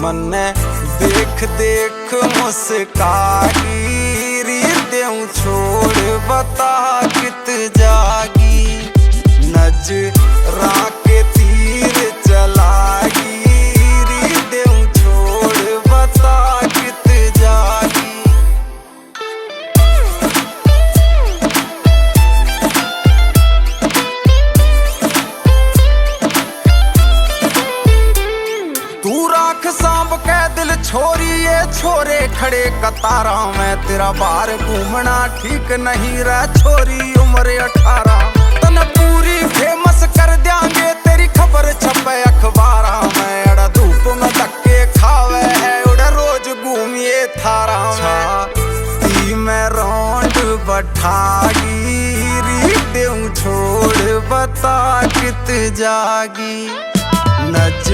मन्ने देख देख मुस्कागी री देऊं छोड़ बता कित जागी नजरा के तीर चलागी री देऊं छोड़ बता कित जागी। तू राख सांभ के दिल छोरी ये छोरे खड़े कतारा में तेरा बाहर घूमना ठीक नहीं रहा छोरी उम्र 18 तन पूरी फेमस कर देंगे तेरी खबर छपे अखबारा में अड़ा धूप में धक्के खावे है उड़ा रोज घूमिए थारा में मैं रौंड बठागी री देऊं छोड़ बता कित जागी नज